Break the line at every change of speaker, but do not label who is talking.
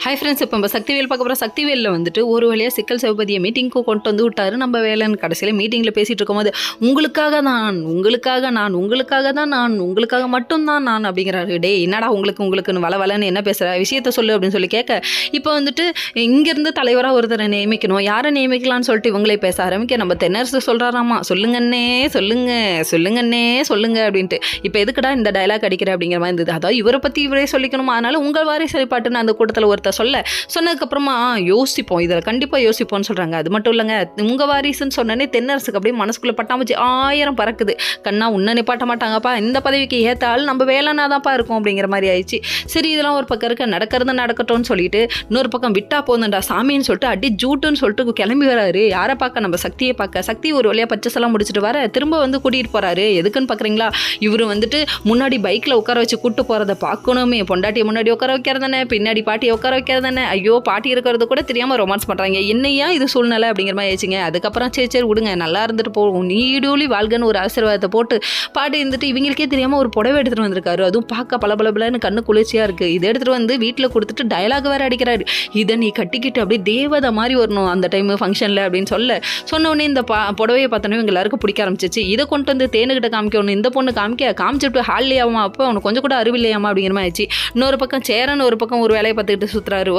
Hi friends, இப்போ நம்ம சக்திவேல் பார்க்க போகிறோம். சக்திவேலில் வந்துட்டு ஒரு வழியாக சிக்கல் சிவபதியை மீட்டிங்க்கு கொண்டு வந்து விட்டாரு நம்ம வேலைன்னு. கடைசியில் மீட்டிங்கில் பேசிகிட்டு இருக்கும்போது உங்களுக்காக மட்டும்தான் நான் அப்படிங்கிறாரு. டே என்னடா உங்களுக்குன்னு வளன்னு என்ன பேசுகிற விஷயத்த சொல்லு அப்படின்னு சொல்லி கேட்க, இப்போ வந்துட்டு இங்கேருந்து தலைவராக ஒருத்தரை நியமிக்கணும், யாரை நியமிக்கலான்னு சொல்லிட்டு இவங்களே பேச ஆரம்பிக்க நம்ம தென்னரசு சொல்கிறாராமா, சொல்லுங்க அப்படின்ட்டு. இப்போ எதுக்குடா இந்த டைலாக் அடிக்கிற அப்படிங்கிற மாதிரி இருந்தது. அதாவது இவரை பற்றி இவரே சொல்லிக்கணுமா, அதனால உங்கள் வாரி சரிப்பாட்டுன்னு அந்த கூட்டத்தில் ஒருத்தர் சொன்னதுக்கப்புறமா யோசிப்போம், இதில் கண்டிப்பாக யோசிப்போம்னு சொல்கிறாங்க. அது மட்டும் இல்லைங்க, உங்கள் வாரிசுன்னு சொன்னோன்னே தென்னரசுக்கு அப்படியே மனசுக்குள்ளே பட்டாமச்சு 1000 பறக்குது. கண்ணா உன்னை நிப்பாட்ட மாட்டாங்கப்பா, இந்த பதவிக்கு ஏற்றால் நம்ம வேலைனாதான்ப்பா இருக்கும் அப்படிங்கிற மாதிரி ஆயிடுச்சு. சரி, இதெல்லாம் ஒரு பக்கம் இருக்க, நடக்கிறது நடக்கட்டும்னு சொல்லிட்டு இன்னொரு பக்கம் விட்டா போதுண்டா சாமின்னு சொல்லிட்டு அடி ஜூட்டுன்னு சொல்லிட்டு கிளம்பி வராரு. யாரை பார்க்க? நம்ம சக்தியை பார்க்க. சக்தி ஒரு வழியாக பச்சைசெல்லாம் முடிச்சுட்டு வர திரும்ப வந்து கூட்டிகிட்டு போகிறாரு. எதுக்குன்னு பார்க்குறீங்களா? இவர் வந்துட்டு முன்னாடி பைக்கில் உட்கார வச்சு கூட்டு போகிறத பார்க்கணுமே, பொண்டாட்டியை முன்னாடி உட்கார வைக்கிறதானே, பின்னாடி பாட்டியை உட்கார வைக்கிறதானே, ஐயோ பாட்டி இருக்கிறது கூட தெரியாமல் ரொமான்ஸ் பண்ணுறாங்க, என்னையா இது சூழ்நிலை அப்படிங்கிற மாதிரி ஆயிடுச்சுங்க. அதுக்கப்புறம் சரி விடுங்க, நல்லா இருந்துட்டு போகும், நீடூழி வாழ்கன்னு ஒரு ஆசீர்வாதத்தை போட்டு பாட்டி இருந்துட்டு இவங்களுக்கே தெரியாமல் ஒரு புடவை எடுத்துகிட்டு வந்திருக்காரு. அதுவும் பார்க்க பளபளன்னு கண்ணு குளிர்ச்சியாக இருக்குது. இதை எடுத்துகிட்டு வந்து வீட்டில் கொடுத்துட்டு டயலாக் வேறு அடிக்கிறாரு. இதை நீ கட்டிக்கிட்டு அப்படியே தேவதை மாதிரி வரணும் அந்த டைம் ஃபங்க்ஷனில் அப்படின்னு சொன்னோடனே இந்த புடவையை பார்த்தோன்னே இவங்க எல்லாருக்கும் பிடிக்க ஆரம்பிச்சிச்சு. இதை கொண்டு வந்து தேனுக்கிட்ட காமிக்கணும், இந்த பொண்ணு காமிச்சிட்டு ஹாலியாமா, அப்போ அவனுக்கு கொஞ்சம் கூட அறிவில்லையாமா அப்படிங்கிற மாதிரி ஆயிடுச்சு. இன்னொரு பக்கம் சேரன் ஒரு பக்கம் ஒரு வேலையை பார்த்துக்கிட்டு சுற்றுறாரு. ஓகே.